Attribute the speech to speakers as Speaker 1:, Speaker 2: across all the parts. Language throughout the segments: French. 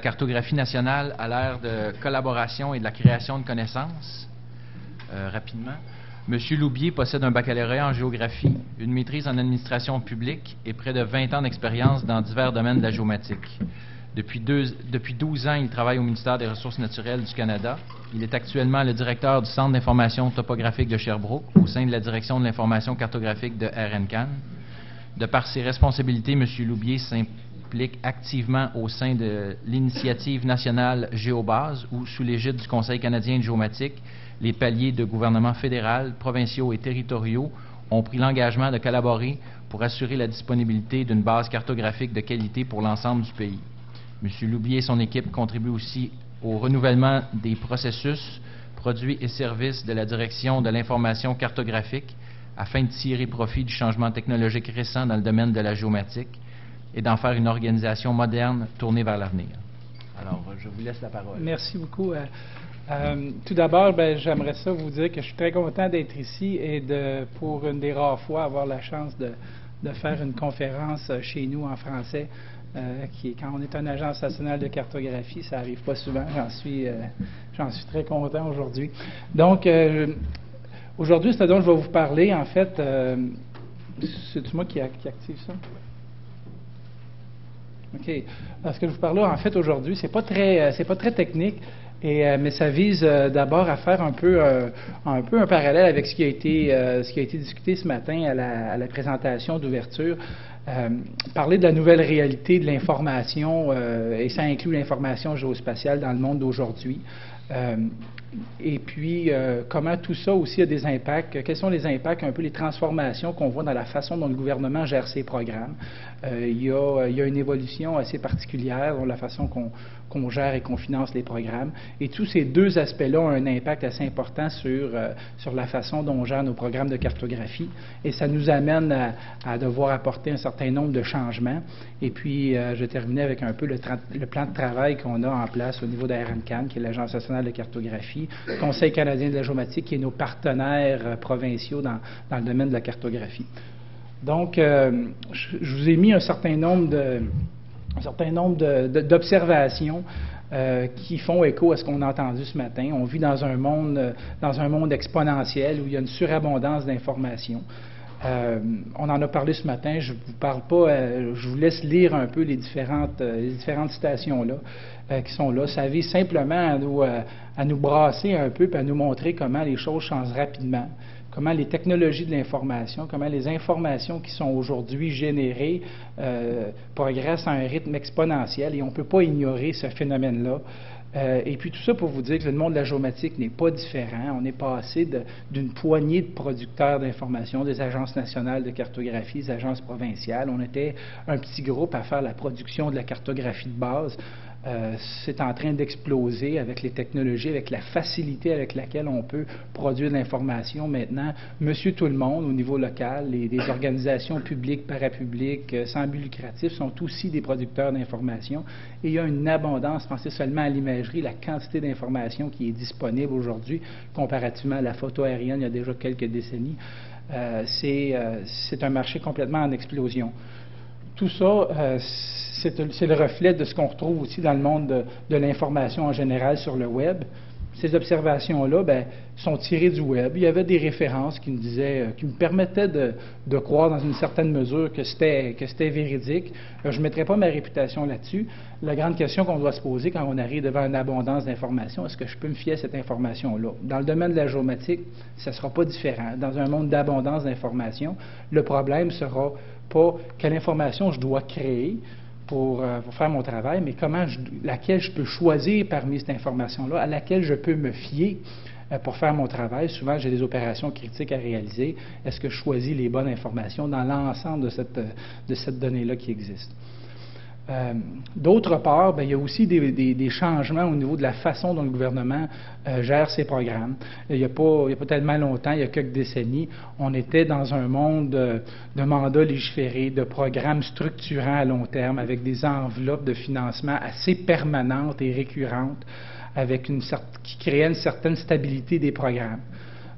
Speaker 1: cartographie nationale à l'ère de collaboration et de la création de connaissances. Rapidement. M. Loubier possède un baccalauréat en géographie, une maîtrise en administration publique et près de 20 ans d'expérience dans divers domaines de la géomatique. Depuis 12 ans, il travaille au ministère des Ressources naturelles du Canada. Il est actuellement le directeur du Centre d'information topographique de Sherbrooke au sein de la direction de l'information cartographique de RNCAN. De par ses responsabilités, M. Loubier s'implique activement au sein de l'Initiative nationale Géobase où, sous l'égide du Conseil canadien de géomatique, les paliers de gouvernement fédéral, provinciaux et territoriaux ont pris l'engagement de collaborer pour assurer la disponibilité d'une base cartographique de qualité pour l'ensemble du pays. M. Loubier et son équipe contribuent aussi au renouvellement des processus, produits et services de la direction de l'information cartographique afin de tirer profit du changement technologique récent dans le domaine de la géomatique et d'en faire une organisation moderne tournée vers l'avenir. Alors, je vous laisse la parole.
Speaker 2: Merci beaucoup. Tout d'abord, j'aimerais ça vous dire que je suis très content d'être ici et pour une des rares fois, avoir la chance de faire une conférence chez nous en français. Quand on est une agence nationale de cartographie, ça n'arrive pas souvent. J'en suis très content aujourd'hui. Donc, aujourd'hui, c'est dont je vais vous parler, en fait, c'est moi qui active ça? OK. Ce que je vous parle là, en fait, aujourd'hui, c'est pas très technique, mais ça vise d'abord à faire un peu un parallèle avec ce qui a été discuté ce matin à la présentation d'ouverture. Parler de la nouvelle réalité de l'information, et ça inclut l'information géospatiale dans le monde d'aujourd'hui. Et puis, comment tout ça aussi a des impacts, quels sont les impacts, un peu les transformations qu'on voit dans la façon dont le gouvernement gère ses programmes. Il y a une évolution assez particulière dans la façon qu'on gère et qu'on finance les programmes. Et tous ces deux aspects-là ont un impact assez important sur la façon dont on gère nos programmes de cartographie. Et ça nous amène à devoir apporter un certain nombre de changements. Et puis, je vais terminer avec un peu le plan de travail qu'on a en place au niveau de RNCAN, qui est l'Agence nationale de cartographie, le Conseil canadien de la géomatique, qui est nos partenaires provinciaux dans le domaine de la cartographie. Donc, je vous ai mis un certain nombre d'observations qui font écho à ce qu'on a entendu ce matin. On vit dans un monde exponentiel où il y a une surabondance d'informations. On en a parlé ce matin, je ne vous parle pas, je vous laisse lire un peu les différentes citations-là qui sont là. Ça vise simplement à nous brasser un peu et à nous montrer comment les choses changent rapidement, comment les technologies de l'information, comment les informations qui sont aujourd'hui générées progressent à un rythme exponentiel et on ne peut pas ignorer ce phénomène-là. Et puis tout ça pour vous dire que le monde de la géomatique n'est pas différent. On est passé d'une poignée de producteurs d'informations, des agences nationales de cartographie, des agences provinciales. On était un petit groupe à faire la production de la cartographie de base. C'est en train d'exploser avec les technologies, avec la facilité avec laquelle on peut produire de l'information maintenant. Monsieur tout le monde, au niveau local, les organisations publiques, parapubliques, sans but lucratif sont aussi des producteurs d'informations. Et il y a une abondance, pensez seulement à l'imagerie, la quantité d'informations qui est disponible aujourd'hui, comparativement à la photo aérienne il y a déjà quelques décennies. C'est un marché complètement en explosion. Tout ça, c'est le reflet de ce qu'on retrouve aussi dans le monde de l'information en général sur le Web. Ces observations-là sont tirées du Web. Il y avait des références qui me permettaient de croire dans une certaine mesure que c'était véridique. Je ne mettrai pas ma réputation là-dessus. La grande question qu'on doit se poser quand on arrive devant une abondance d'informations, est-ce que je peux me fier à cette information-là? Dans le domaine de la géomatique, ça ne sera pas différent. Dans un monde d'abondance d'informations, le problème ne sera pas quelle information je dois créer pour faire mon travail, mais laquelle je peux choisir parmi cette information-là, à laquelle je peux me fier pour faire mon travail. Souvent, j'ai des opérations critiques à réaliser. Est-ce que je choisis les bonnes informations dans l'ensemble de cette donnée-là qui existe? D'autre part, il y a aussi des changements au niveau de la façon dont le gouvernement gère ses programmes. Il n'y a pas tellement longtemps, il y a quelques décennies, on était dans un monde de mandats légiférés, de programmes structurants à long terme, avec des enveloppes de financement assez permanentes et récurrentes, qui créaient une certaine stabilité des programmes.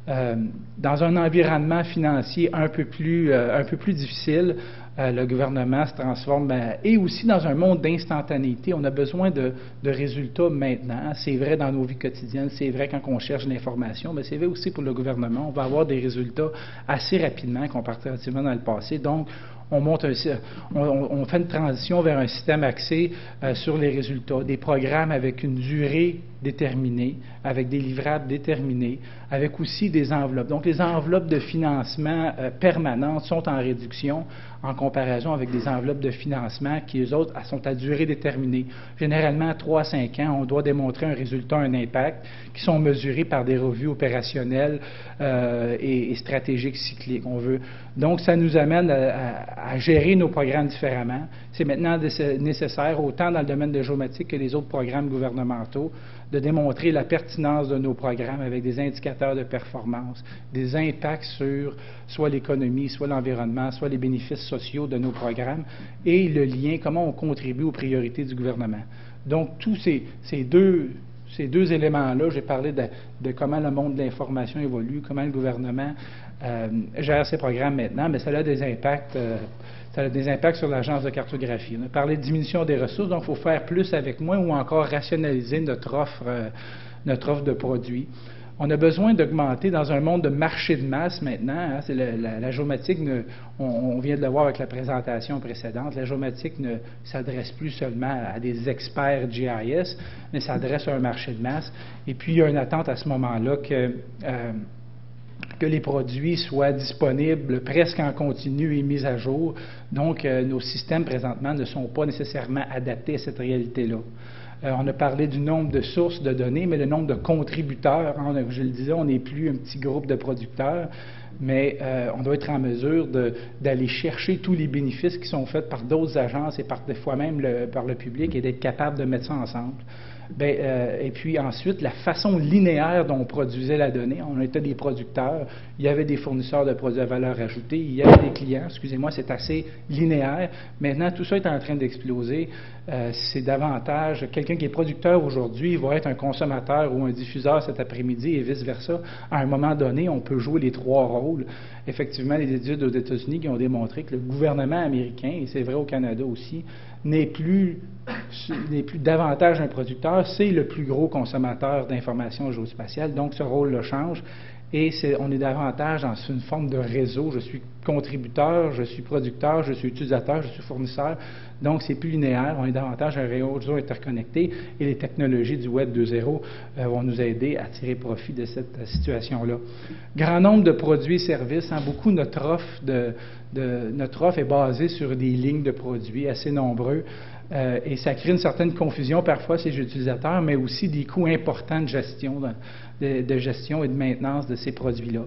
Speaker 2: Dans un environnement financier un peu plus difficile, le gouvernement se transforme, et aussi dans un monde d'instantanéité. On a besoin de résultats maintenant. C'est vrai dans nos vies quotidiennes, c'est vrai quand on cherche l'information, mais c'est vrai aussi pour le gouvernement. On va avoir des résultats assez rapidement comparativement dans le passé. Donc, on fait une transition vers un système axé sur les résultats, des programmes avec une durée déterminée, avec des livrables déterminés, avec aussi des enveloppes. Donc, les enveloppes de financement permanentes sont en réduction en comparaison avec des enveloppes de financement qui, eux autres, sont à durée déterminée. Généralement, à 3 à 5 ans, on doit démontrer un résultat, un impact, qui sont mesurés par des revues opérationnelles et stratégiques cycliques, on veut. Donc, ça nous amène à gérer nos programmes différemment. C'est maintenant nécessaire, autant dans le domaine de géomatique que les autres programmes gouvernementaux, de démontrer la pertinence de nos programmes avec des indicateurs de performance, des impacts sur soit l'économie, soit l'environnement, soit les bénéfices sociaux de nos programmes et le lien, comment on contribue aux priorités du gouvernement. Donc, tous ces deux éléments-là, j'ai parlé de comment le monde de l'information évolue, comment le gouvernement gère ses programmes maintenant, mais ça a des impacts. Ça a des impacts sur l'agence de cartographie. On a parlé de diminution des ressources, donc il faut faire plus avec moins ou encore rationaliser notre offre de produits. On a besoin d'augmenter dans un monde de marché de masse maintenant. Hein, c'est la géomatique, on vient de le voir avec la présentation précédente, la géomatique ne s'adresse plus seulement à des experts GIS, mais s'adresse à un marché de masse. Et puis, il y a une attente à ce moment-là que les produits soient disponibles presque en continu et mis à jour. Donc, nos systèmes présentement ne sont pas nécessairement adaptés à cette réalité-là. On a parlé du nombre de sources de données, mais le nombre de contributeurs, hein, je le disais, on n'est plus un petit groupe de producteurs, mais on doit être en mesure d'aller chercher tous les bénéfices qui sont faits par d'autres agences et parfois même par le public et d'être capable de mettre ça ensemble. Et puis ensuite, la façon linéaire dont on produisait la donnée, on était des producteurs, il y avait des fournisseurs de produits à valeur ajoutée, il y avait des clients, excusez-moi, c'est assez linéaire. Maintenant, tout ça est en train d'exploser. C'est davantage, quelqu'un qui est producteur aujourd'hui va être un consommateur ou un diffuseur cet après-midi et vice-versa. À un moment donné, on peut jouer les trois rôles. Effectivement, les études aux États-Unis qui ont démontré que le gouvernement américain, et c'est vrai au Canada aussi, n'est plus davantage un producteur, c'est le plus gros consommateur d'informations géospatiales. Donc, ce rôle-là change et on est davantage dans une forme de réseau. Je suis contributeur, je suis producteur, je suis utilisateur, je suis fournisseur. Donc, c'est plus linéaire. On est davantage un réseau interconnecté et les technologies du Web 2.0 vont nous aider à tirer profit de cette situation-là. Grand nombre de produits et services. Hein, beaucoup de notre offre est basée sur des lignes de produits assez nombreux. Et ça crée une certaine confusion parfois chez les utilisateurs, mais aussi des coûts importants de gestion, de gestion et de maintenance de ces produits-là.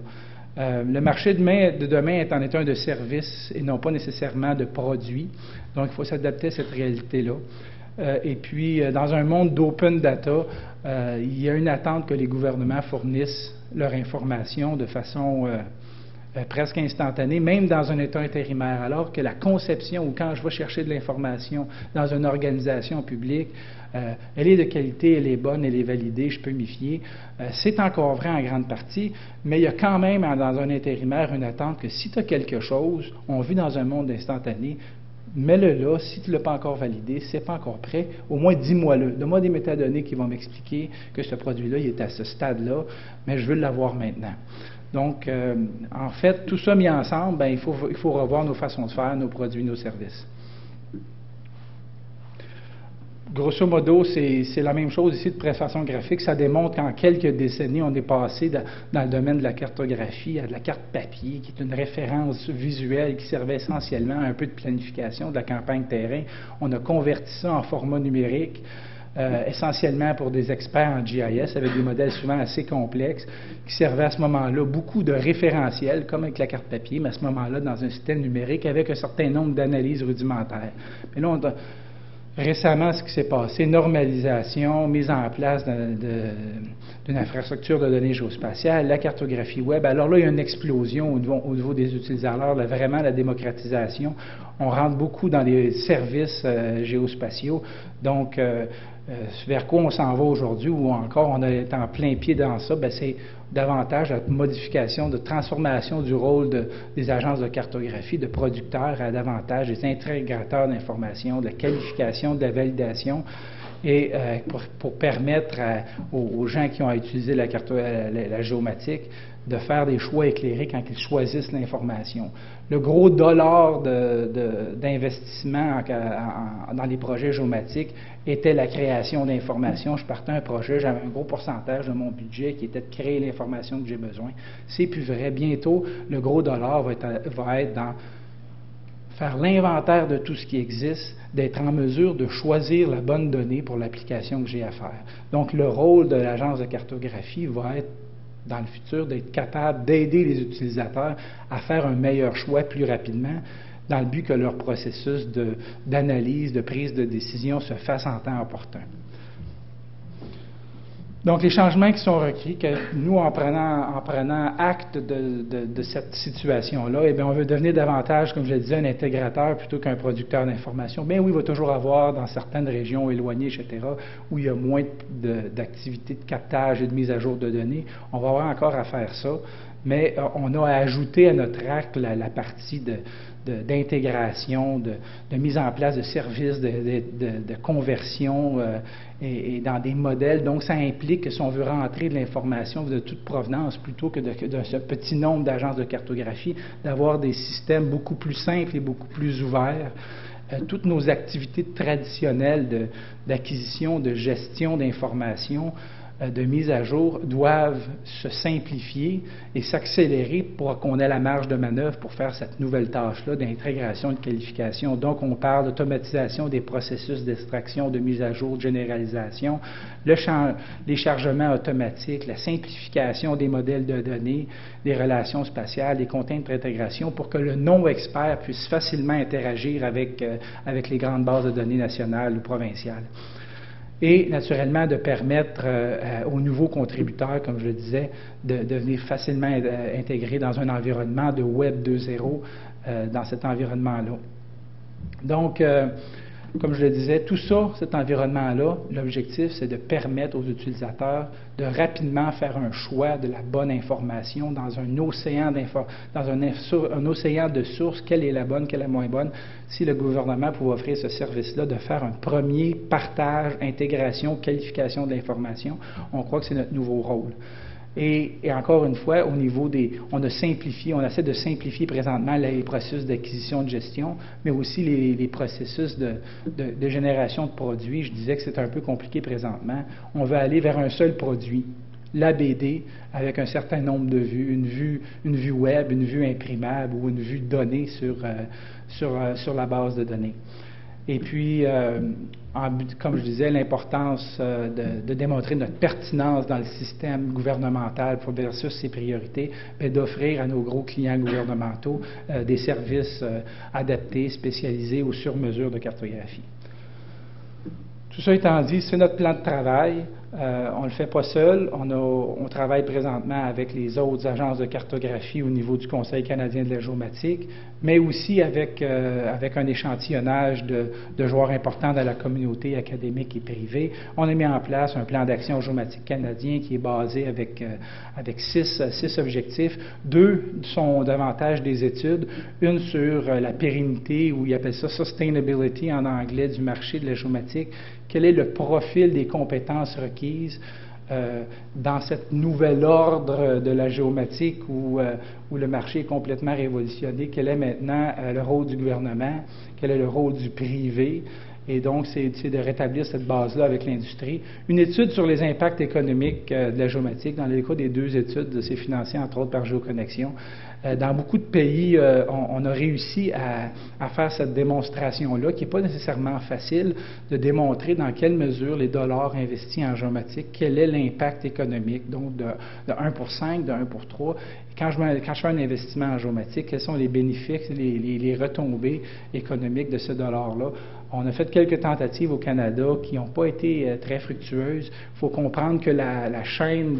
Speaker 2: Le marché de demain est en état de services et non pas nécessairement de produits. Donc, il faut s'adapter à cette réalité-là. Et puis, dans un monde d'open data, il y a une attente que les gouvernements fournissent leur information de façon presque instantanée, même dans un état intérimaire, alors que la conception, ou quand je vais chercher de l'information dans une organisation publique, elle est de qualité, elle est bonne, elle est validée, je peux m'y fier. C'est encore vrai en grande partie, mais il y a quand même dans un intérimaire une attente que si tu as quelque chose, on vit dans un monde instantané, mets-le là, si tu ne l'as pas encore validé, si ce n'est pas encore prêt, au moins dis-moi-le. Donne-moi des métadonnées qui vont m'expliquer que ce produit-là, il est à ce stade-là, mais je veux l'avoir maintenant. Donc, en fait, tout ça mis ensemble, il faut revoir nos façons de faire, nos produits, nos services. Grosso modo, c'est la même chose ici de façon graphique. Ça démontre qu'en quelques décennies, on est passé dans le domaine de la cartographie à de la carte papier, qui est une référence visuelle qui servait essentiellement à un peu de planification de la campagne terrain. On a converti ça en format numérique. Essentiellement pour des experts en GIS, avec des modèles souvent assez complexes, qui servaient à ce moment-là beaucoup de référentiels, comme avec la carte papier, mais à ce moment-là dans un système numérique avec un certain nombre d'analyses rudimentaires. Mais là, récemment, ce qui s'est passé, normalisation, mise en place d'une infrastructure de données géospatiales, la cartographie web. Alors là, il y a une explosion au niveau des utilisateurs, là, vraiment la démocratisation. On rentre beaucoup dans les services géospatiaux. Donc, vers quoi on s'en va aujourd'hui, ou encore on est en plein pied dans ça, c'est davantage la modification, de transformation du rôle des agences de cartographie, de producteurs à davantage des intégrateurs d'information, de la qualification, de la validation, et pour permettre aux gens qui ont à utiliser la géomatique de faire des choix éclairés quand ils choisissent l'information. Le gros dollar d'investissement dans les projets géomatiques était la création d'informations. Je partais un projet, j'avais un gros pourcentage de mon budget qui était de créer l'information que j'ai besoin. C'est plus vrai. Bientôt, le gros dollar va être dans faire l'inventaire de tout ce qui existe, d'être en mesure de choisir la bonne donnée pour l'application que j'ai à faire. Donc, le rôle de l'agence de cartographie va être, dans le futur, d'être capable d'aider les utilisateurs à faire un meilleur choix plus rapidement, dans le but que leur processus d'analyse, de prise de décision se fasse en temps opportun. Donc, les changements qui sont requis, que nous, en prenant acte de cette situation-là, on veut devenir davantage, comme je le disais, un intégrateur plutôt qu'un producteur d'informations. Bien oui, il va toujours avoir, dans certaines régions éloignées, etc., où il y a moins d'activités de captage et de mise à jour de données, on va avoir encore à faire ça, mais on a à ajouter à notre acte la partie d'intégration, de mise en place de services, de conversion et dans des modèles. Donc, ça implique que si on veut rentrer de l'information de toute provenance, plutôt que de ce petit nombre d'agences de cartographie, d'avoir des systèmes beaucoup plus simples et beaucoup plus ouverts. Toutes nos activités traditionnelles d'acquisition, de gestion d'informations, de mise à jour doivent se simplifier et s'accélérer pour qu'on ait la marge de manœuvre pour faire cette nouvelle tâche-là d'intégration et de qualification. Donc, on parle d'automatisation des processus d'extraction, de mise à jour, de généralisation, les chargements automatiques, la simplification des modèles de données, des relations spatiales, des contraintes d'intégration pour que le non-expert puisse facilement interagir avec les grandes bases de données nationales ou provinciales. Et naturellement de permettre aux nouveaux contributeurs, comme je le disais, de venir facilement intégrer dans un environnement de Web 2.0 dans cet environnement-là. Donc, comme je le disais, tout ça, cet environnement-là, l'objectif, c'est de permettre aux utilisateurs de rapidement faire un choix de la bonne information dans un océan de sources, quelle est la bonne, quelle est la moins bonne. Si le gouvernement pouvait offrir ce service-là, de faire un premier partage, intégration, qualification de l'information, on croit que c'est notre nouveau rôle. Et encore une fois, on essaie de simplifier présentement les processus d'acquisition de gestion, mais aussi les processus de génération de produits. Je disais que c'est un peu compliqué présentement. On veut aller vers un seul produit, l'ABD, avec un certain nombre de vues, une vue web, une vue imprimable ou une vue donnée sur la base de données. Et puis, comme je disais, l'importance de démontrer notre pertinence dans le système gouvernemental versus ses priorités, et d'offrir à nos gros clients gouvernementaux des services adaptés, spécialisés ou sur mesure de cartographie. Tout ça étant dit, c'est notre plan de travail. On ne le fait pas seul. On travaille présentement avec les autres agences de cartographie au niveau du Conseil canadien de la géomatique, mais aussi avec un échantillonnage de joueurs importants dans la communauté académique et privée. On a mis en place un plan d'action géomatique canadien qui est basé avec 6 objectifs. 2 sont davantage des études. Une sur la pérennité, ou ils appellent ça sustainability en anglais, du marché de la géomatique. Quel est le profil des compétences requises dans cette nouvel ordre de la géomatique où le marché est complètement révolutionné? Quel est maintenant le rôle du gouvernement? Quel est le rôle du privé? Et donc, c'est de rétablir cette base-là avec l'industrie. Une étude sur les impacts économiques de la géomatique. Dans le cas des 2 études, c'est financé entre autres par Géoconnexion. Dans beaucoup de pays, on a réussi à faire cette démonstration-là, qui n'est pas nécessairement facile, de démontrer dans quelle mesure les dollars investis en géomatique, quel est l'impact économique, donc de 1 pour 5, de 1 pour 3, quand je fais un investissement en géomatique, quels sont les bénéfices, les retombées économiques de ce dollar-là? On a fait quelques tentatives au Canada qui n'ont pas été très fructueuses. Il faut comprendre que la chaîne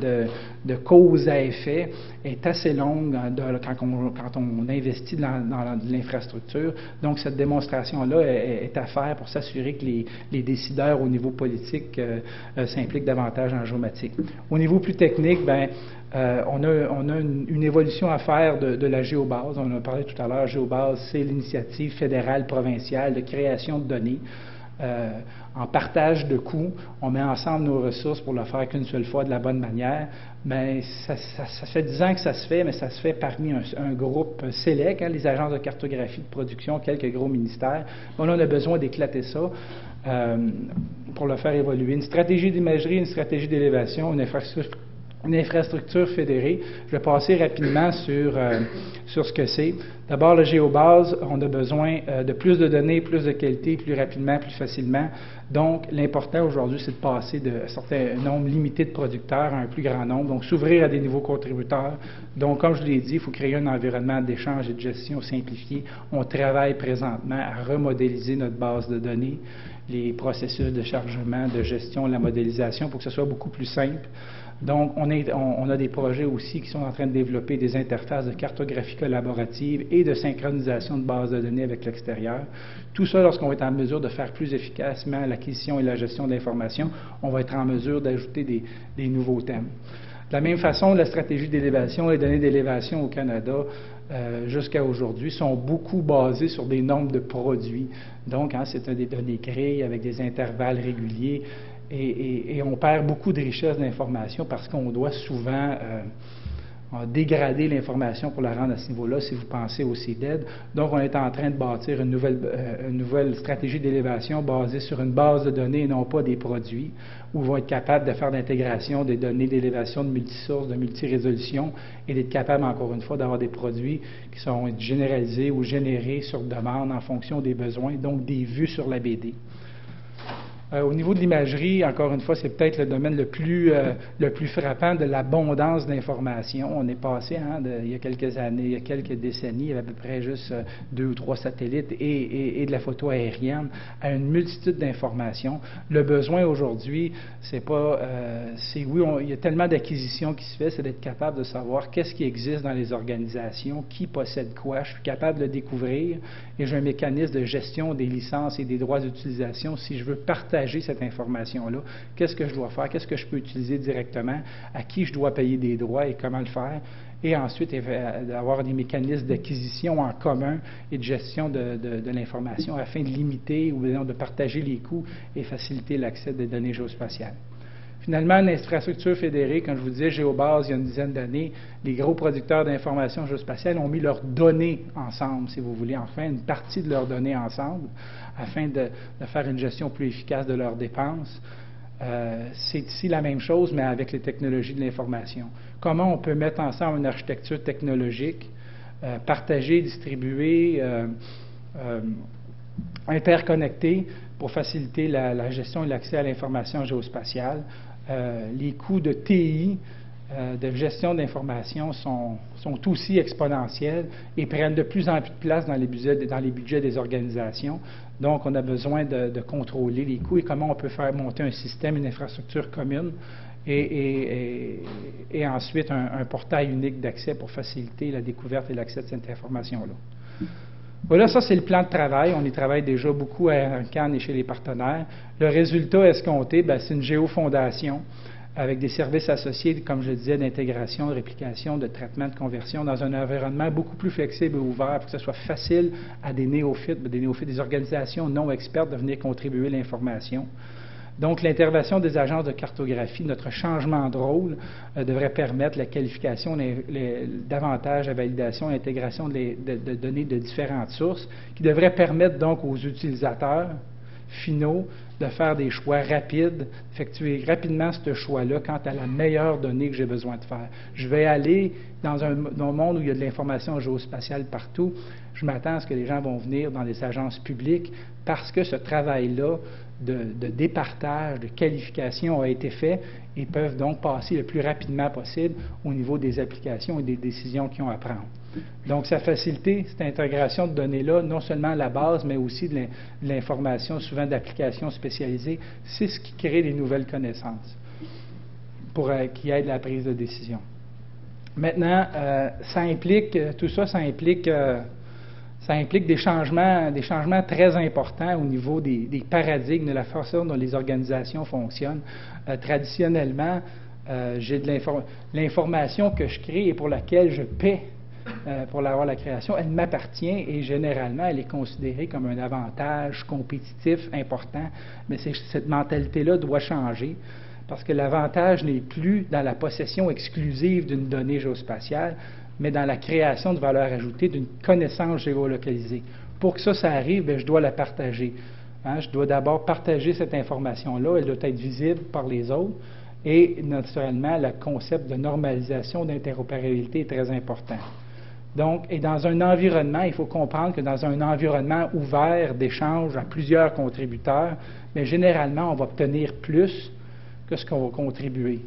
Speaker 2: de cause à effet est assez longue quand on investit dans l'infrastructure. Donc, cette démonstration-là est à faire pour s'assurer que les décideurs au niveau politique s'impliquent davantage en géomatique. Au niveau plus technique, on a une évolution à faire de la géobase. On en a parlé tout à l'heure. Géobase, c'est l'initiative fédérale provinciale de création de données. En partage de coûts, on met ensemble nos ressources pour le faire qu'une seule fois de la bonne manière. Mais ça fait 10 ans que ça se fait, mais ça se fait parmi un groupe sélect, les agences de cartographie de production, quelques gros ministères. Bon, là, on a besoin d'éclater ça pour le faire évoluer. Une stratégie d'imagerie, une stratégie d'élévation, une infrastructure fédérée. Je vais passer rapidement sur ce que c'est. D'abord, le géobase, on a besoin de plus de données, plus de qualité, plus rapidement, plus facilement. Donc, l'important aujourd'hui, c'est de passer de un certain nombre limité de producteurs à un plus grand nombre, donc s'ouvrir à des nouveaux contributeurs. Donc, comme je l'ai dit, il faut créer un environnement d'échange et de gestion simplifié. On travaille présentement à remodéliser notre base de données, les processus de chargement, de gestion, la modélisation, pour que ce soit beaucoup plus simple. Donc, on a des projets aussi qui sont en train de développer des interfaces de cartographie collaborative et de synchronisation de bases de données avec l'extérieur. Tout ça, lorsqu'on va être en mesure de faire plus efficacement l'acquisition et la gestion d'informations, on va être en mesure d'ajouter des nouveaux thèmes. De la même façon, la stratégie d'élévation, les données d'élévation au Canada, jusqu'à aujourd'hui, sont beaucoup basées sur des nombres de produits. Donc, c'est des données créées avec des intervalles réguliers. Et on perd beaucoup de richesse d'information parce qu'on doit souvent dégrader l'information pour la rendre à ce niveau-là, si vous pensez au CDED. Donc, on est en train de bâtir une nouvelle stratégie d'élévation basée sur une base de données et non pas des produits, où on va être capable de faire l'intégration des données d'élévation de multisources, de multirésolution, et d'être capable, encore une fois, d'avoir des produits qui sont généralisés ou générés sur demande en fonction des besoins, donc des vues sur la BD. Au niveau de l'imagerie, encore une fois, c'est peut-être le domaine le plus frappant de l'abondance d'informations. On est passé, il y a quelques années, il y a quelques décennies, il y avait à peu près juste 2 ou 3 satellites et de la photo aérienne, à une multitude d'informations. Le besoin aujourd'hui, il y a tellement d'acquisitions qui se fait, c'est d'être capable de savoir qu'est-ce qui existe dans les organisations, qui possède quoi. Je suis capable de le découvrir et j'ai un mécanisme de gestion des licences et des droits d'utilisation si je veux partager cette information-là. Qu'est-ce que je dois faire? Qu'est-ce que je peux utiliser directement? À qui je dois payer des droits et comment le faire? Et ensuite, avoir des mécanismes d'acquisition en commun et de gestion de l'information afin de limiter ou de partager les coûts et faciliter l'accès des données géospatiales. Finalement, une infrastructure fédérée, comme je vous disais, Géobase, il y a une dizaine d'années, les gros producteurs d'informations géospatiales ont mis leurs données ensemble, si vous voulez, enfin une partie de leurs données ensemble, afin de faire une gestion plus efficace de leurs dépenses. C'est ici la même chose, mais avec les technologies de l'information. Comment on peut mettre ensemble une architecture technologique, partagée, distribuée, interconnectée, pour faciliter la gestion et l'accès à l'information géospatiale. Les coûts de TI, de gestion d'information, sont aussi exponentiels et prennent de plus en plus de place dans les budgets des organisations. Donc, on a besoin de contrôler les coûts et comment on peut faire monter un système, une infrastructure commune et ensuite un portail unique d'accès pour faciliter la découverte et l'accès de cette information-là. Voilà, ça c'est le plan de travail. On y travaille déjà beaucoup à Cannes et chez les partenaires. Le résultat escompté, c'est une géofondation avec des services associés, comme je le disais, d'intégration, de réplication, de traitement, de conversion dans un environnement beaucoup plus flexible et ouvert pour que ce soit facile à des néophytes, des organisations non expertes de venir contribuer à l'information. Donc, l'intervention des agences de cartographie, notre changement de rôle, devrait permettre la qualification davantage la validation et l'intégration de données de différentes sources, qui devrait permettre donc aux utilisateurs finaux de faire des choix rapides, d'effectuer rapidement ce choix-là quant à la meilleure donnée que j'ai besoin de faire. Je vais aller dans un monde où il y a de l'information géospatiale partout. Je m'attends à ce que les gens vont venir dans les agences publiques parce que ce travail-là de départage, de qualification a été fait et peuvent donc passer le plus rapidement possible au niveau des applications et des décisions qu'ils ont à prendre. Donc, ça facilite cette intégration de données-là, non seulement à la base, mais aussi de l'information, souvent d'applications spécialisées. C'est ce qui crée des nouvelles connaissances qui aident la prise de décision. Maintenant, tout ça implique des changements très importants au niveau des paradigmes, de la façon dont les organisations fonctionnent. Traditionnellement, j'ai de l'information que je crée et pour laquelle je paie pour avoir la création, elle m'appartient et généralement, elle est considérée comme un avantage compétitif important. Mais cette mentalité-là doit changer parce que l'avantage n'est plus dans la possession exclusive d'une donnée géospatiale, mais dans la création de valeur ajoutée d'une connaissance géolocalisée. Pour que ça arrive, bien, je dois la partager. Je dois d'abord partager cette information-là, elle doit être visible par les autres, et naturellement, le concept de normalisation, d'interopérabilité est très important. Donc, et dans un environnement, il faut comprendre que dans un environnement ouvert d'échange à plusieurs contributeurs, bien, généralement, on va obtenir plus que ce qu'on va contribuer.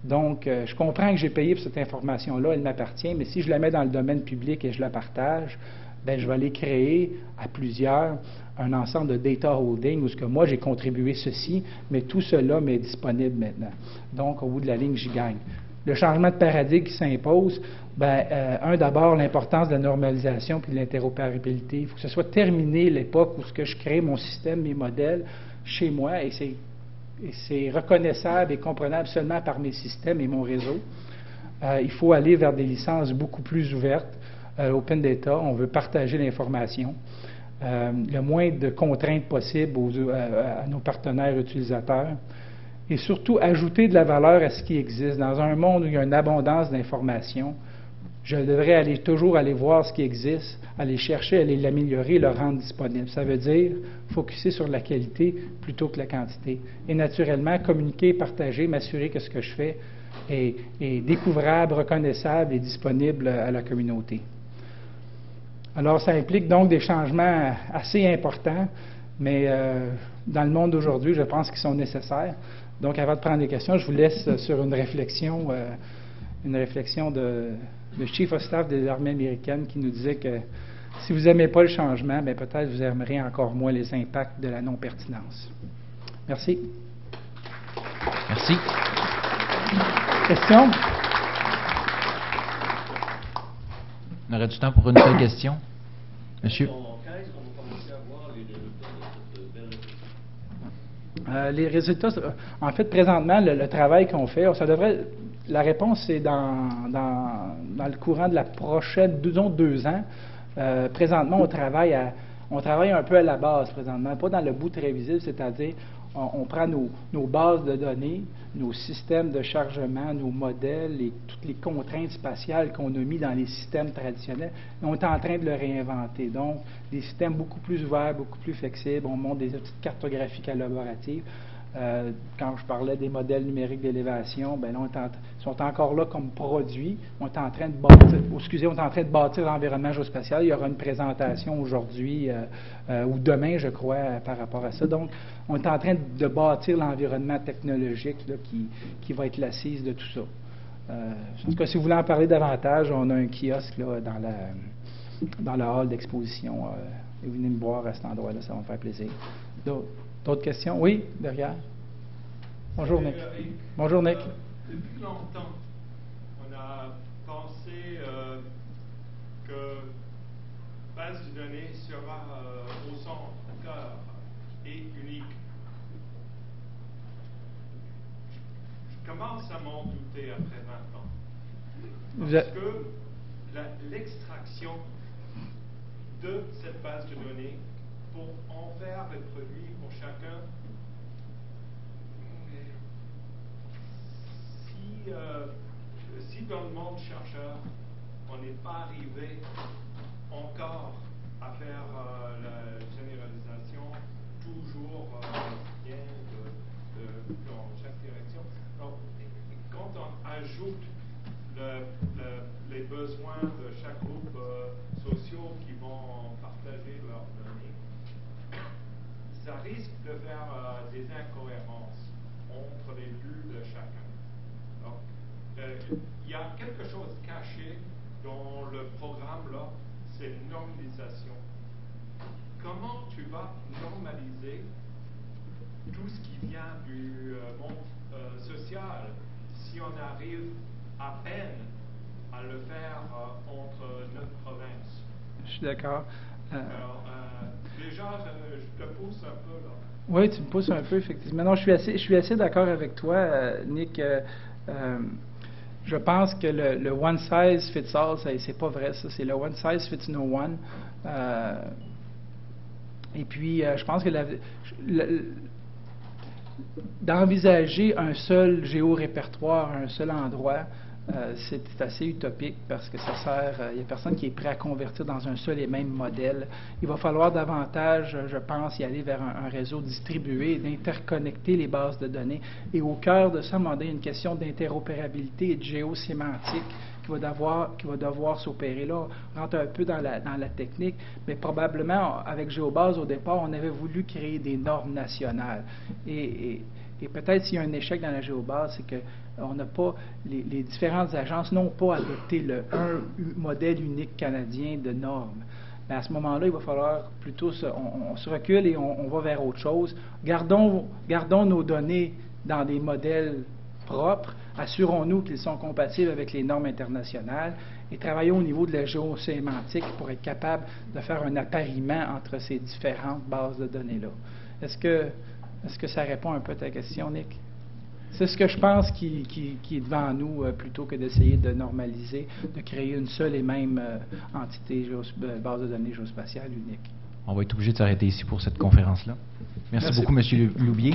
Speaker 2: Donc, je comprends que j'ai payé pour cette information-là, elle m'appartient, mais si je la mets dans le domaine public et je la partage, bien, je vais aller créer à plusieurs un ensemble de data holding où ce que moi, j'ai contribué ceci, mais tout cela m'est disponible maintenant. Donc, au bout de la ligne, j'y gagne. Le changement de paradigme qui s'impose, d'abord, l'importance de la normalisation puis de l'interopérabilité. Il faut que ce soit terminé l'époque où ce que je crée mon système, mes modèles, chez moi, et c'est reconnaissable et comprenable seulement par mes systèmes et mon réseau. Il faut aller vers des licences beaucoup plus ouvertes, open data, on veut partager l'information. Le moins de contraintes possibles à nos partenaires utilisateurs. Et surtout, ajouter de la valeur à ce qui existe. Dans un monde où il y a une abondance d'informations, je devrais toujours aller voir ce qui existe, aller chercher, aller l'améliorer, le rendre disponible. Ça veut dire focusser sur la qualité plutôt que la quantité. Et naturellement, communiquer, partager, m'assurer que ce que je fais est découvrable, reconnaissable et disponible à la communauté. Alors, ça implique donc des changements assez importants, mais dans le monde d'aujourd'hui, je pense qu'ils sont nécessaires. Donc, avant de prendre des questions, je vous laisse sur une réflexion de Chief of Staff des armées américaines qui nous disait que si vous n'aimez pas le changement, bien peut-être vous aimerez encore moins les impacts de la non-pertinence. Merci.
Speaker 1: Merci.
Speaker 2: Question?
Speaker 1: On aurait du temps pour une seule question. Monsieur?
Speaker 2: Les résultats, en fait, présentement, le travail qu'on fait, la réponse est dans le courant de la prochaine, disons 2 ans. Présentement, on travaille un peu à la base présentement, pas dans le bout très visible, c'est-à-dire on prend nos bases de données, nos systèmes de chargement, nos modèles et toutes les contraintes spatiales qu'on a mis dans les systèmes traditionnels, et on est en train de le réinventer. Donc, des systèmes beaucoup plus ouverts, beaucoup plus flexibles. On monte des petites cartographies collaboratives. Quand je parlais des modèles numériques d'élévation, bien là, ils sont encore là comme produits. On est en train de bâtir l'environnement géospatial. Il y aura une présentation aujourd'hui ou demain, je crois, par rapport à ça. Donc, on est en train de bâtir l'environnement technologique là, qui va être l'assise de tout ça. En tout cas, si vous voulez en parler davantage, on a un kiosque là, dans le hall d'exposition. Et venez me voir à cet endroit-là, ça va me faire plaisir. D'autres questions? Oui, derrière. Bonjour, Nick. Bonjour, Nick.
Speaker 3: Depuis longtemps, on a pensé que base de données sera au centre, cœur et unique. Je commence à m'en douter après 20 ans. Parce que l'extraction de cette base de données pour en faire des produits pour chacun, si dans le monde chercheur, on n'est pas arrivé encore à faire la généralisation toujours bien dans chaque direction. Donc, quand on ajoute les besoins de chaque groupe social qui vont partager leurs données, ça risque de faire des incohérences entre les vues de chacun. Donc, il y a quelque chose caché dans le programme-là, c'est normalisation. Comment tu vas normaliser tout ce qui vient du monde social si on arrive à peine à le faire entre 9 provinces?
Speaker 2: Je suis d'accord.
Speaker 3: Alors, déjà, je te pousse un peu là.
Speaker 2: Oui, tu me pousses un peu, effectivement. Non, je suis assez d'accord avec toi, Nick. Je pense que le one size fits all, c'est pas vrai, ça. C'est le one size fits no one. Et puis, je pense que d'envisager un seul géorépertoire, un seul endroit, c'est assez utopique parce que ça sert. Il n'y a personne qui est prêt à convertir dans un seul et même modèle. Il va falloir davantage, je pense, y aller vers un réseau distribué, d'interconnecter les bases de données. Et au cœur de ça, à un moment donné, il y a une question d'interopérabilité et de géosémantique qui va devoir s'opérer. Là, on rentre un peu dans la technique, mais probablement, avec Géobase, au départ, on avait voulu créer des normes nationales. Et peut-être s'il y a un échec dans la Géobase, c'est que on n'a pas, les différentes agences n'ont pas adopté un modèle unique canadien de normes. Mais à ce moment-là, il va falloir plutôt on se recule et on va vers autre chose. Gardons nos données dans des modèles propres, assurons-nous qu'ils sont compatibles avec les normes internationales et travaillons au niveau de la géosémantique pour être capable de faire un appariement entre ces différentes bases de données-là. Est-ce que ça répond un peu à ta question, Nick? C'est ce que je pense qui est devant nous, plutôt que d'essayer de normaliser, de créer une seule et même entité, base de données géospatiale unique.
Speaker 1: On va être obligé de s'arrêter ici pour cette conférence-là. Merci beaucoup, M. Loubier.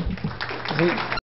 Speaker 2: Oui.